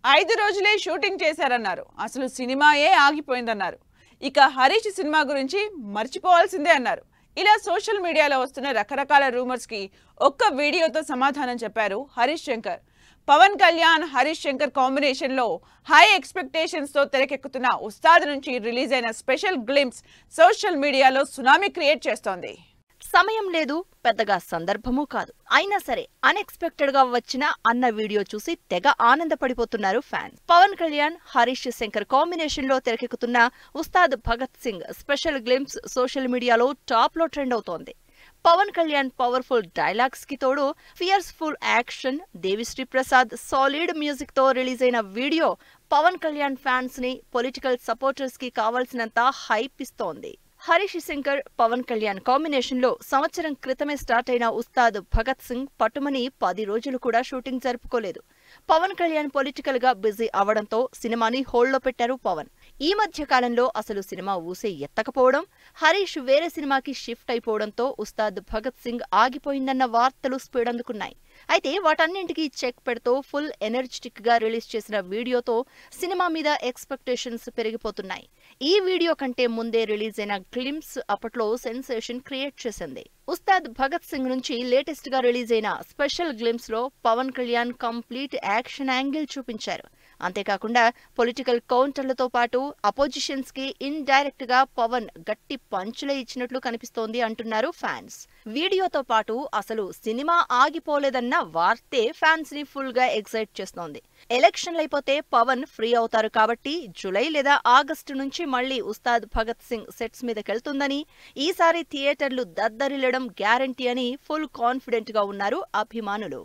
5 రోజులే షూటింగ్ చేశారన్నారు. అసలు సినిమాయే ఆగిపోయిందన్నారు. ఇక హరీష్ సినిమా గురించి మర్చిపోవాల్సిందే అన్నారు. ఇలా సోషల్ మీడియాలో వస్తున్న రకరకాల రూమర్స్ కి ఒక్క వీడియోతో సమాధానం చెప్పారు హరీష్ శంకర్. పవన్ కళ్యాణ్ హరీష్ శంకర్ కాంబినేషన్ లో హై ఎక్స్పెక్టేషన్స్ తో తెరకెక్కుతున్న ఉస్తాద్ నుంచి రిలీజ్ అయిన స్పెషల్ గ్లింప్స్ సోషల్ మీడియాలో సునామీ క్రియేట్ చేస్తోంది. సమయం లేదు, పెద్దగా సందర్భమూ కాదు. అయినా సరే అన్ఎక్స్పెక్టెడ్ గా వచ్చిన అన్న వీడియో చూసి తెగ ఆనందపడిపోతున్నారు ఫ్యాన్స్. పవన్ కళ్యాణ్ హరీష్ శంకర్ కాంబినేషన్ లో తెరకెక్కుతున్న Ustaad Bhagat Singh special glimpse social మీడియాలో టాప్ లో ట్రెండ్ అవుతోంది. పవన్ కళ్యాణ్ పవర్ఫుల్ డైలాగ్స్ కి తోడు fierce full action, Devi Sri Prasad solid music తో రిలీజ్ అయిన వీడియో పవన్ కళ్యాణ్ ఫ్యాన్స్ ని, పొలిటికల్ సపోర్టర్స్ కి కావాల్సినంత హైప్ ఇస్తోంది. హరీష్ శంకర్ పవన్ కళ్యాణ్ కాంబినేషన్ లో సంవత్సరం క్రితమే స్టార్ట్ అయిన ఉస్తాద్ భగత్ సింగ్ పట్టుమని 10 రోజులు కూడా షూటింగ్ జరుపుకోలేదు. పవన్ కళ్యాణ్ పొలిటికల్ గా బిజీ అవడంతో సినిమాని హోల్డ్ లో పెట్టారు పవన్. ఈ మధ్య కాలంలో అసలు సినిమా ఊసే ఎత్తకపోవడం, హరీష్ వేరే సినిమాకి షిఫ్ట్ అయిపోవడంతో ఉస్తాద్ భగత్ సింగ్ ఆగిపోయిందన్న వార్తలు స్పీడ్ అందుకున్నాయి. అయితే వాటన్నింటికీ చెక్ పెడుతూ ఫుల్ ఎనర్జెటిక్ గా రిలీజ్ చేసిన వీడియోతో సినిమా మీద ఎక్స్పెక్టేషన్స్ పెరిగిపోతున్నాయి. ఈ వీడియో కంటే ముందే రిలీజ్ అయిన గ్లింప్స్ అప్పట్లో సెన్సేషన్ క్రియేట్ చేసింది. ఉస్తాద్ భగత్ సింగ్ నుంచి లేటెస్ట్ గా రిలీజ్ అయిన స్పెషల్ గ్లింప్స్ లో Pawan Kalyan complete action angle చూపించారు. అంతేకాకుండా పొలిటికల్ కౌంటర్లతో పాటు అపోజిషన్స్ కి ఇన్ డైరెక్ట్ గా పవన్ గట్టి పంచులే ఇచ్చినట్లు కనిపిస్తోంది అంటున్నారు ఫ్యాన్స్. వీడియోతో పాటు అసలు సినిమా ఆగిపోలేదన్న వార్తే ఫ్యాన్స్ ని ఫుల్ గా ఎక్సైట్ చేస్తోంది. ఎలక్షన్లైపోతే పవన్ ఫ్రీ అవుతారు కాబట్టి జూలై లేదా ఆగస్టు నుంచి మళ్లీ ఉస్తాద్ భగత్ సింగ్ సెట్స్ మీదకెళ్తుందని, ఈసారి థియేటర్లు దద్దరిల్లడం గ్యారంటీ అని ఫుల్ కాన్ఫిడెంట్ గా ఉన్నారు అభిమానులు.